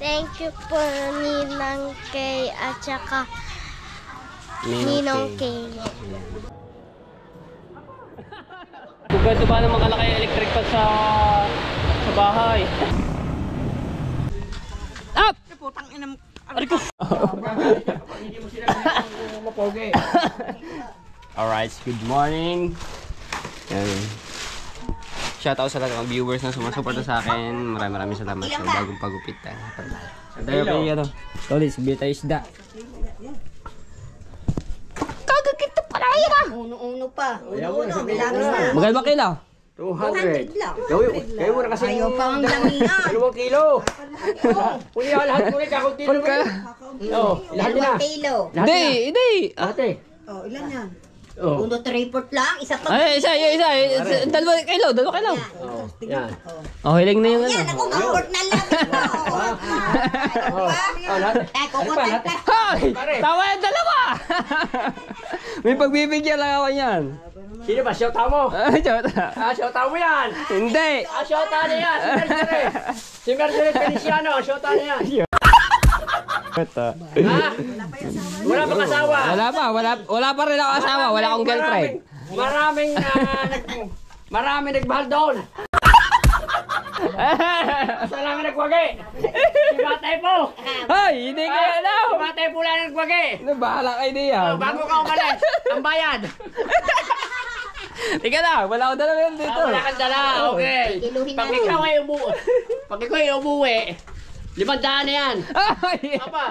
Thank you po Ninang Kay at saka Ninong Kay. Kung ganito ba naman kalaki yung electric pan sa bahay? Up! Putang ina mo. Ari ko! Hindi mo sila mapogi. Alright, good morning. Yan. Shoutout sa lahat ng viewers na sumasuporta sa akin. Maraming salamat sa bagong pagupit. Tayo kay ano. Tolis, bita isda. Kagagita pala yan ah! Uno-uno pa. Uno-uno, bilangis na. Magkano ba kilo? 200 lang. Gawin mo na kasi Ayaw pa ang damingan. 2 kilo. Uli lahat mo rin kakunti mo. Oo, lahat na. 2 kilo. Hindi! Ate. Oh, ilan yan? Oh. Uno, 3/4 lang. Isa pa. Ay, isa. 2 kilo. Oh, yan. Oh, hiling na yung Yan, ano. ako kakort na lang. Oh, lahat. Eh, kukutan ka. Hoy! Tawa yung dalawa! May pagbibigyan lang ako yan. Sino ba? Siyota mo? Siyota mo yan. Hindi! Siyota na yan. Si Mercedes Feliciano. Siyota na yan. Ito. Ha? Wala pang asawa. Wala pa rin ako asawa. Wala akong girlfriend. Maraming nagbahal doon. Salamat nagwagi. Si Batay po. Hoy! Hindi kayo Si daw! Batay po lang nagwagi. Bahala kayo diyan. Bago ka umalis, ang bayad. Tika na! Wala akong dala yan dito. Wala kang dala, okay. Kiluhin Pag na ikaw ay umuwi, pag ikaw ay umuwi, 500 na yan. Ay! Apa?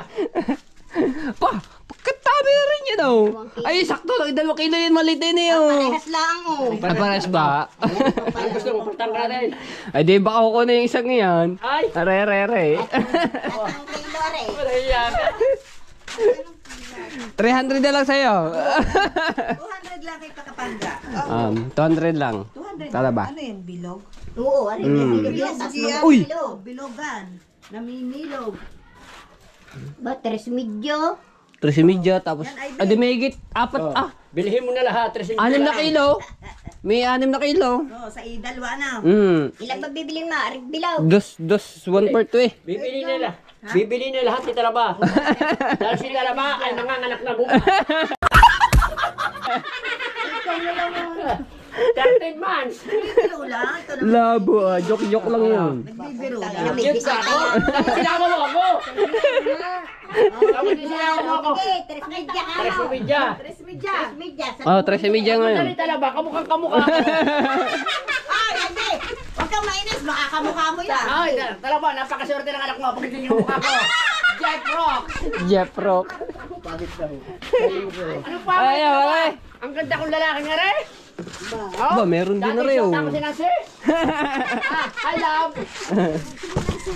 Pa! Katabi na rin yun oh! Ay, sakto lang. 2 kilo yun. Maliit din eh oh. Parehas lang oh. Pares ba? Ang gusto mo, pagtang ka natin. Ay, di baka ako na yung isang yan. Ay! Are. Ang kilo re. Wala yan. 300 na lang sa'yo. 200 lang kay Pakapanga. 200 lang. 200. Tala ba? Ano yan, bilog? Oo, ano yan? Bilog yan. Uy! Bilogan. Namimilog. Ba, 3 medyo? 3.5 tapos, di may higit 4, Bilhin mo na lahat. 6 na kilo. May 6 na kilo. Oo, sa idalwa na. Ilan ba bibili mo? Arig bilaw. 1 per 2 eh. Bibili nila. Bibili na lahat ni Talaba. Dahil si Talaba ay nanganganak na buka. 13 months. Nagbibiro lang. Ito naman. Labo joke lang yun. Nagbibiro lang. Cute ka ako. Tapos sinama mo ako. Tapos sinama mo ako. Okay, 3 medya ka. 3 medya. 3 medya. 3 medya. Oh, 13 ngayon. Dali Talaba, kamukhang kamukha ako. Ay, hindi. Huwag kang mainis. Makakamukha mo yan. Ay, Talaba, napakaswerte ng anak mo. Pag hindi yung mukha ko. Jack Rock. Jeff Rock. Ano pa? Ay. Ang ganda kong lalaki nga rin. Ba, meron din na rin oh. Dati sinasi. I love.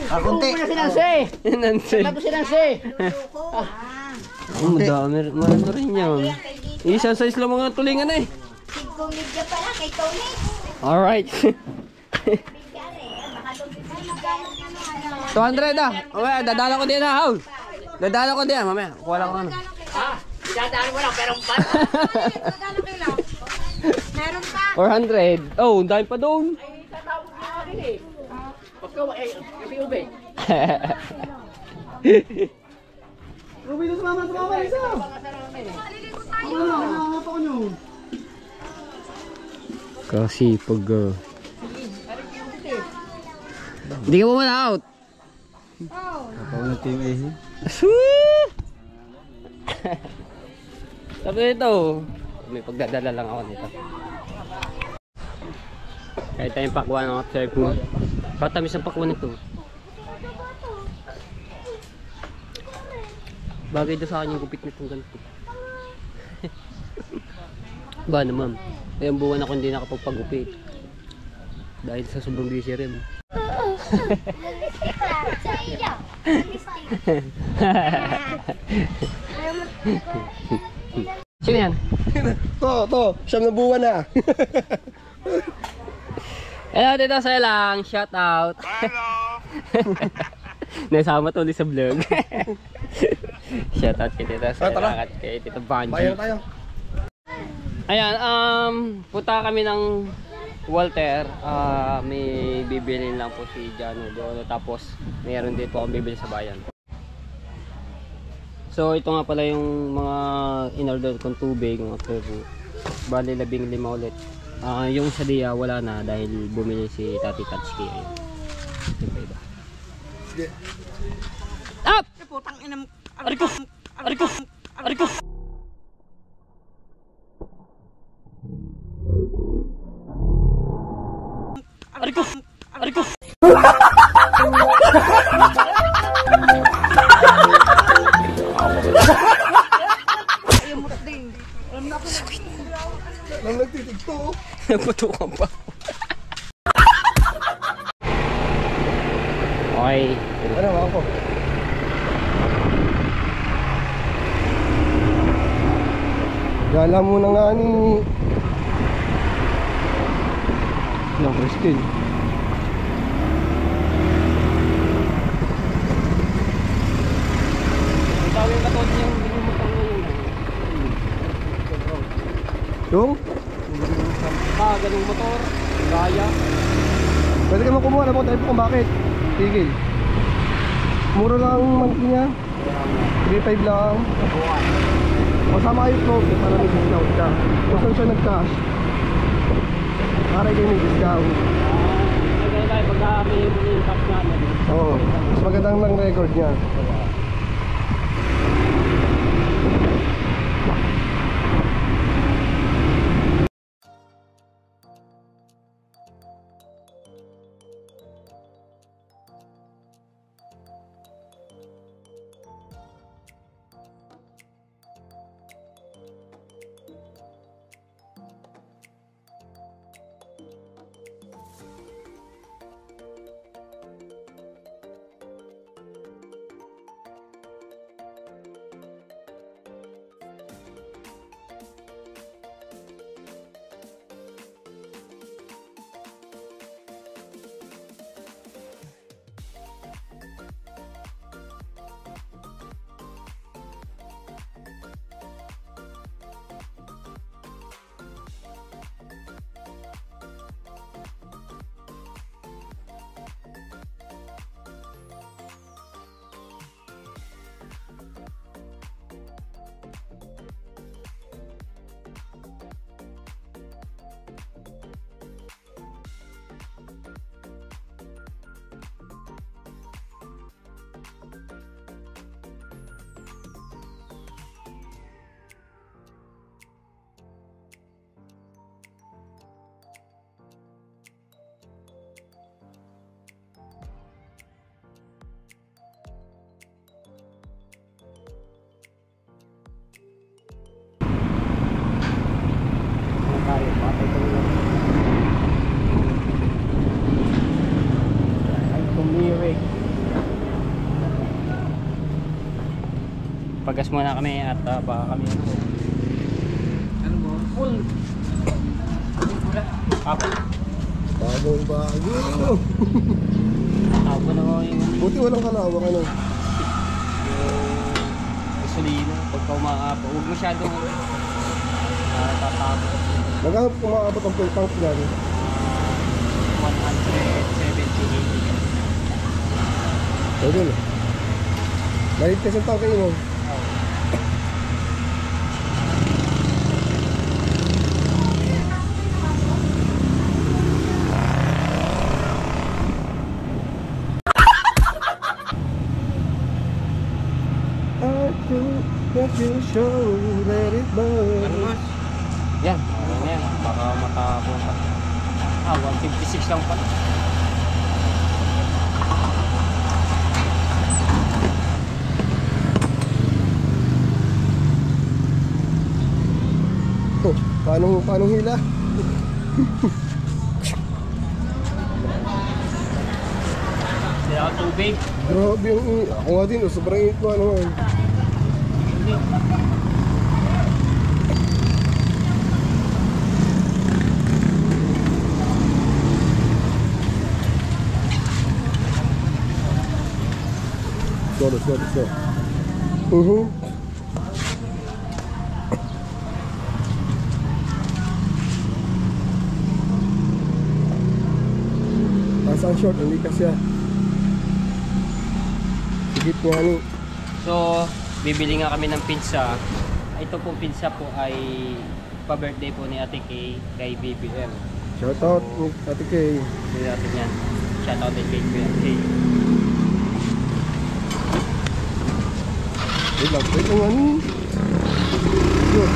Kakunti. Ako na sinasi. Nancy. Ako sinasi. Madami rin yun. Isang size lang mga tulingan eh. 5 medya pala kay Tony. Alright. 200 ah. Okay, dadala ko din ah. Dadala ko din mamaya. Kuha lang ko ano. Dadaan mo lang, pero ba't? Meron pa. 400. Oh, dahil pa doon. Ay, tatawag mo akin eh. Pagka, ubi-ubi. Ruby, sumama isa. Kasi pag... Hindi ka muna out. Ako na team A. Sweet! Sabi nito, may pagdadala lang ako nito. Kahit tayong pakwan ng observe mo. Patamis ang pakwan nito. Bagay daw sa akin yung gupit nitong ganito. Ba naman, ngayong buwan ako hindi nakapagpagupit. Dahil sa sobrang busy rin. Sino yan? To, siyam na buwan na. Hello, dito sa lang. Shout out. Hello. Nasama to ulit sa vlog. Shout out kay Tita sa at kay Tita Banji. Bayan tayo. Ayan, punta kami ng Walter, may bibilin lang po si Jano doon. Tapos mayroon din po akong bibili sa bayan. So ito nga pala yung mga in-order kong tubig, mga Peru. Bali 15 ulit. Yung sa Dia wala na dahil bumili si Tati Tatsuki. Ayun. Iba-iba. Sige. Up! Putang ina mo. Ariko! Ariko! Ariko! Ariko! Ariko! Nang nagtitigto. Nagputukan pa. Okay. Ano ako? Gala mo na nga ni... Ng Christine. Ang tawag yung katod yung binumutang ngayon. Yung? Ganung motor, gaya. Pwede ka makumuha na po tayo kung bakit. Tigil. Mura lang ang monthly niya. 3.5 lang. Masama kayo float para may discount ka. Kung saan siya nag-cash, para kayo may discount. Kaya tayo pagka may impact namin. Oo. Mas magandang lang record niya. Pagas muna kami at baka kami ano mo? Full! Apo. Bagong bago. Apo na ko yung Buti walang kalawang ano. gasolina. Pagka umaapo, huwag masyadong tatapos. Magkano umaabot ang full tank dyan? 170-80. Pwede na. Mahit kasi ang tank mo. Let you show, let it burn. Yan, ano yan. Baka matapos. 156 lang pala. Oh, paano hila? Sila ako tubig. Grabe yung ako nga din, sobrang init ko ano nga. Let's go. ang short, hindi kasi sigit nga ni. So, bibili nga kami ng pizza. Ito po pizza po ay pa-birthday po ni Ate Kay kay BBM. Shoutout Ate Kay. Bili natin yan. Shoutout din kay BBM. Wait lang nga ni. Yun.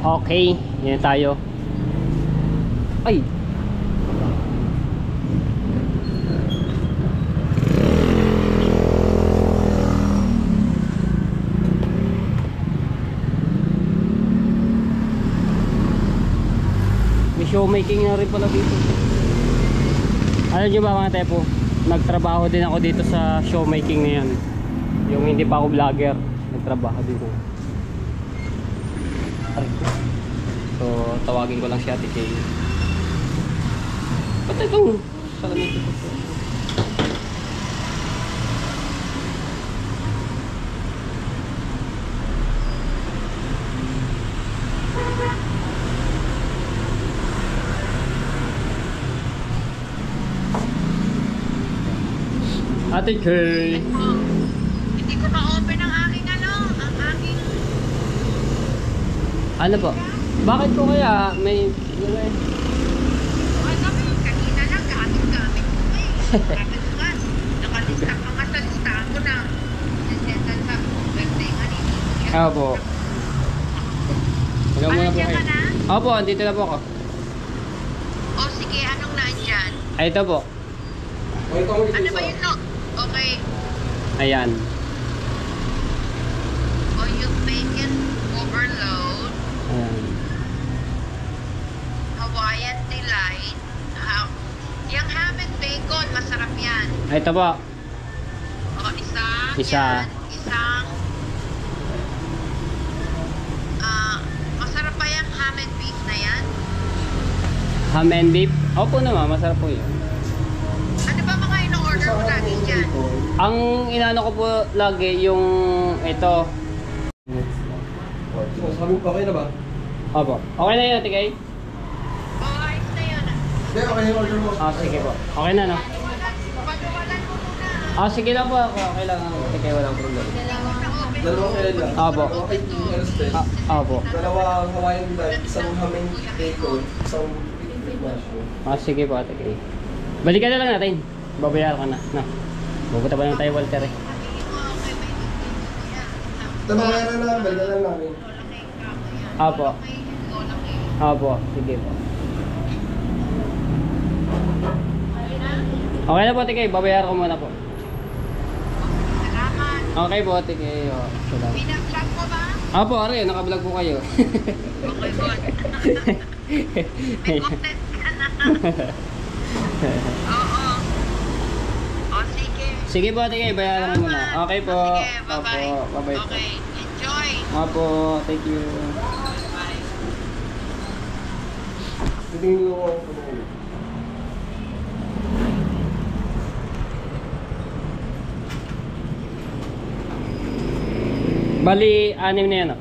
Okay, yan tayo. Ay! May showmaking na rin pala dito. Alam nyo ba mga tepo? Nagtrabaho din ako dito sa showmaking na yan. Yung hindi pa ako vlogger, nagtrabaho dito. So, tawagin ko lang si Ate Kay. Ba't itong salamin ito? Ate Kay! Hindi ko ma-open ang aking Ano po? Bakit po kaya may... Ano kanina lang gamit ko eh. Bakit nga? Nakalista ka nga sa listahan ko na. Nasendan sa birthday nga ni. Opo. Ikaw muna po Nandiyan kayo. ka na? Opo, andito na po ako. O sige, anong nandyan? Ay, ito po. Ano ba yun no? Okay. Ayan. O yung bacon overload, Ayan. Hawaiian delight, yung ham and bacon, masarap yan. Ay, ito po. O isa. Isa. Yan, isang masarap pa yung ham and beef na yan? Ham and beef. Opo naman, masarap po yun. Ano ba mga ino-order mo lagi dyan? Ang inaano ko po lagi yung ito. Sabi ko, okay na ba? Opo. Okay na yun, Ate Kay? O ayos na yun. Hindi, okay yung order mo. Sige po. Okay na, no? Pagawalan mo muna. Sige lang po. Okay lang, Ate Kay. Walang problem. Dalawang kailan lang. Opo. Okay, 2 alas 10. Opo. Dalawang Hawaiian delight, isang ham and bacon, isang beef mushroom. Sige po, Ate Kay. Balikan na lang natin. Babayaran ka na. No? Pupunta pa lang tayo, Walter eh. Dalawayan na, balikan lang namin. Opo. Opo. Sige po. Okay na po, Ate Kay. Babayaran ko muna po. Salamat. Okay po, Ate Kay. Salamat. Pinag-vlog mo ba? Opo, Ari. Naka-vlog po kayo. Okay, good. May content ka na. Oo. O, sige. Sige po, Ate Kay. Bayaran ko muna. Okay po. Sige, bye-bye. Opo, bye-bye po. Okay, enjoy. Opo, thank you. Bye. Tingin mo ako. Bali, 6 na yan.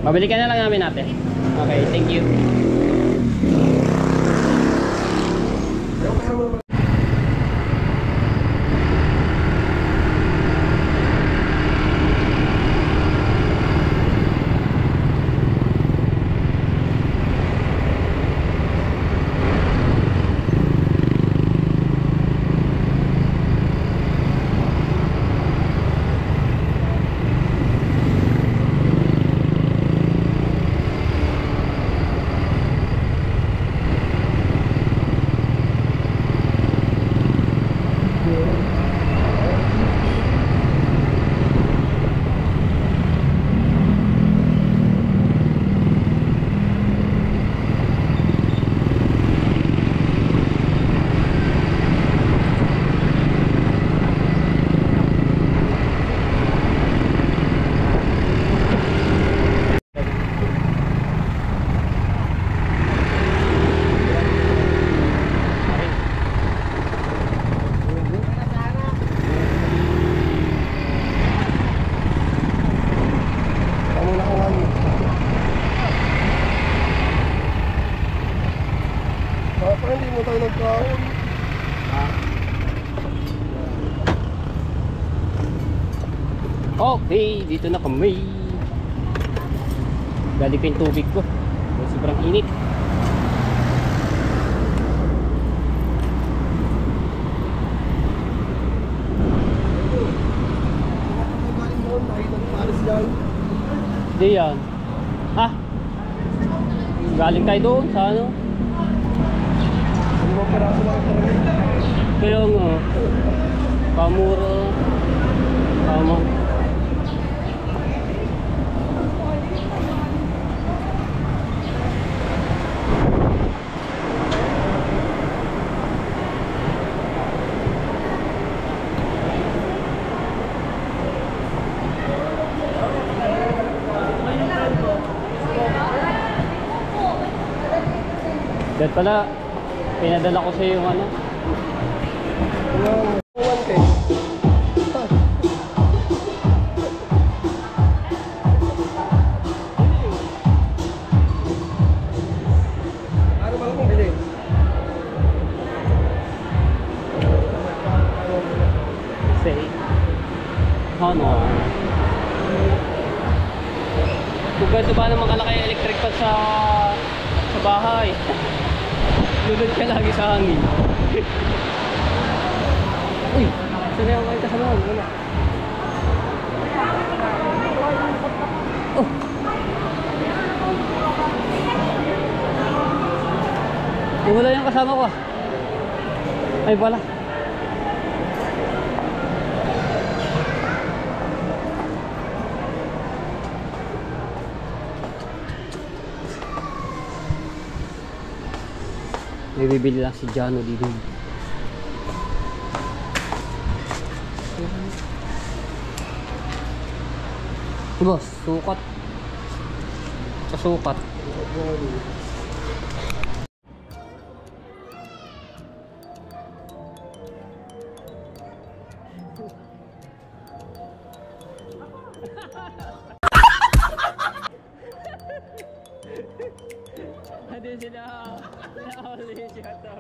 Babalikan na lang namin natin. Okay, thank you. Okay, dito na kami. Galing ko yung tubig ko. Sobrang init. Di yan. Ha? Galing tayo doon sa ano? Kaya nga. Pamura. Tama. Dahil pala, pinadala ko sa yung ano. Ano ba kung bilhin? Say. Ano? Kung ganito ba naman kalaki yung electric pan sa bahay. Lulod ka lagi sa hangin. Uy! Saan yung kayo kasama? Wala. Oh! Wala yung kasama ko. Ay wala. May bibili lang si Jano dito. Boss, sukat. Sa sukat. Hindi sila. Nakahuli siya to.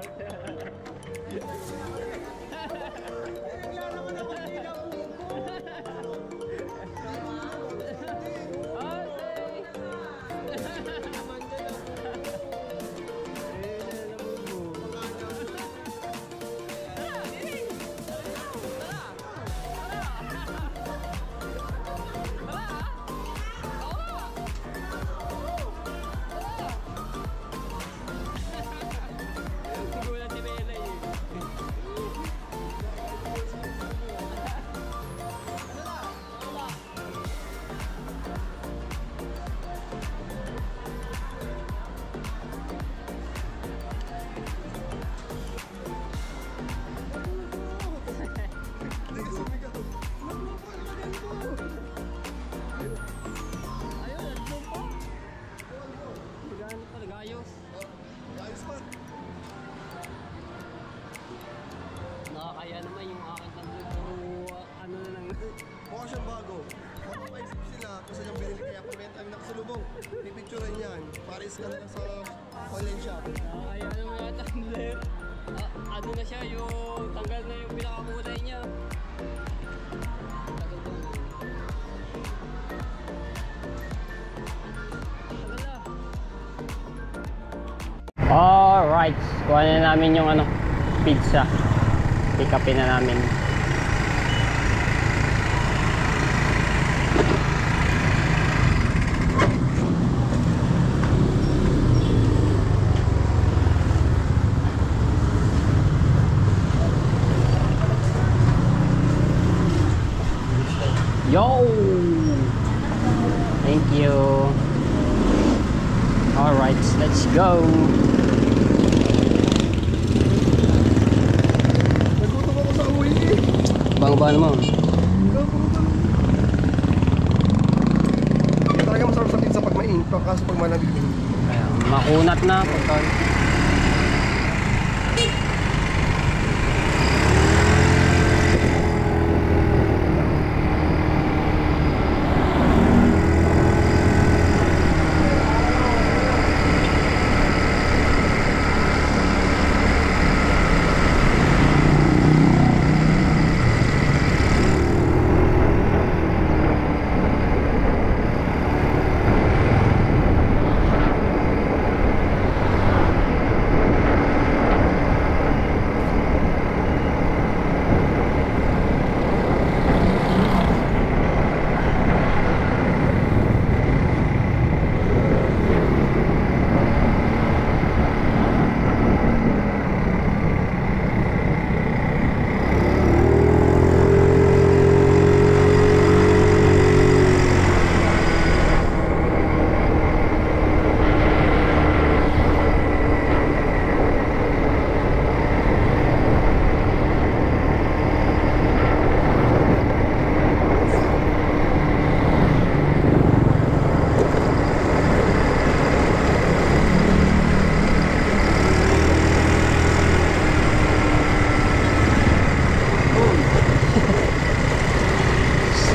Nakakaya naman yung aking tatlo. Puro ano na lang. Mukha siyang bago. Makapaisip sila kung saan yung binili kaya pag may time na kasalubong, pipicturean yan. Paris ka na lang sa online shop. Nakakaya naman yung tatlo. Ano na siya, yung tanggal na yung pinakakulay niya. Alright, kuha na namin yung ano, pizza. Pick upin na namin. Yo! Thank you. Alright, let's go. Nagutom ako sa uwi eh. Bang-bang mo. Talaga masarap sa pizza pag mainit pa, kaso pag malamig. Ayan, makunat na pagka.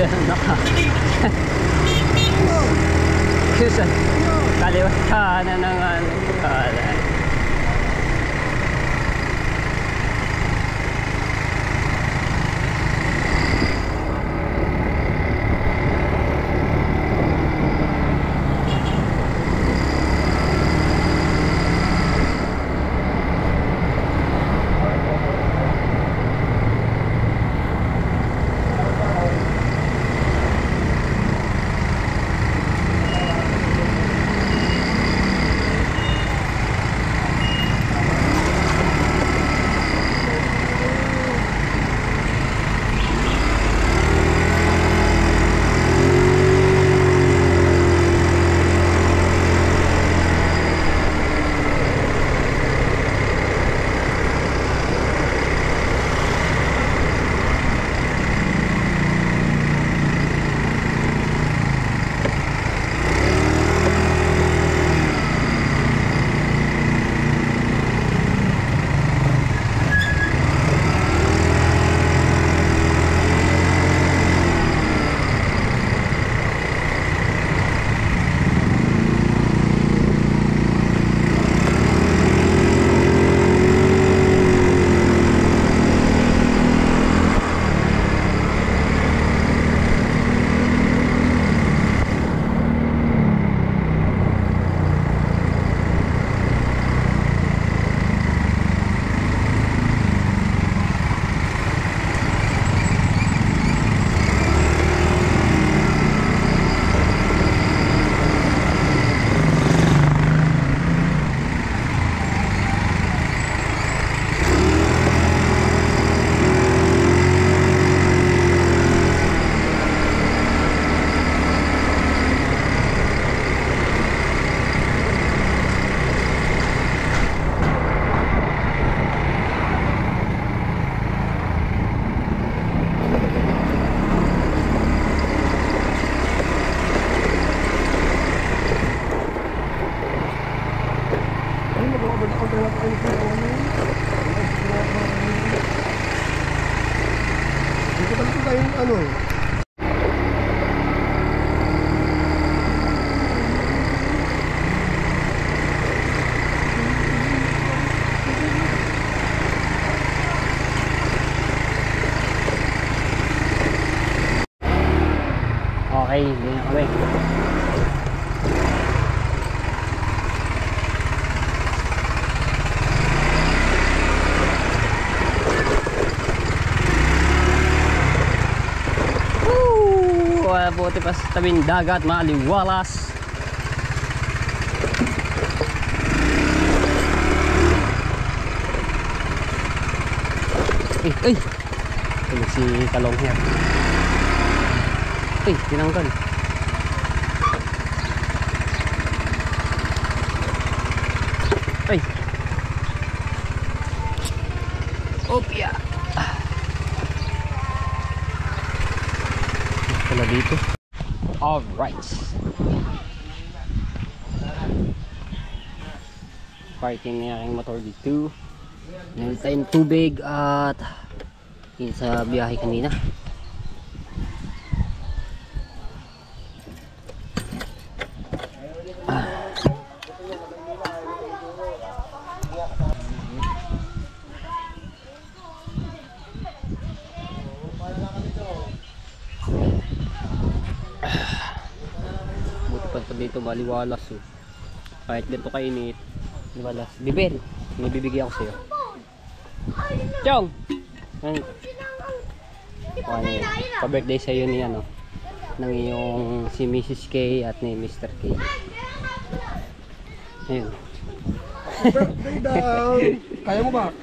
Naka. Kusa. Kaliwat kanan ng ano. Kanan. Dito talaga tayong ano. Okay, hindi na kami. Buti pa sa tabing dagat, maliwalas. Ay! Tulog si Talong here. Ay, tinanggal. Ay! Opya! Pala dito. Alright. Parking niya aking motor dito. Meron tayong tubig at yun sa biyahe kanina. Dito maliwalas oh. Kahit ganito kainit maliwalas. Bibel, may bibigyan ako sa'yo. Chong! Pa-birthday sa'yo ni ano, ng iyong si Mrs. K at ni Mr. K. Ayun. Birthday daw! Kaya mo ba?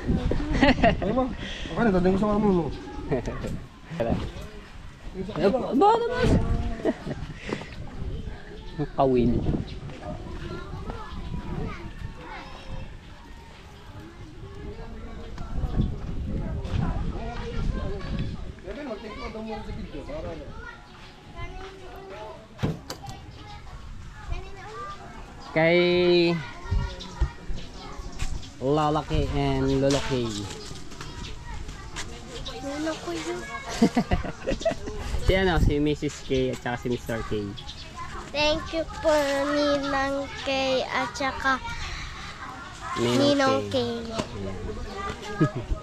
Kaya mo? Okay na, dadang gusto ka mo. Ba naman? Kawil. Kay Lalaki and Lolaki. Ano ko yun? Si ano, si Mrs. K at saka si Mr. K. Thank you po Ninang K at saka Ninong Ninong K. K. Ayan.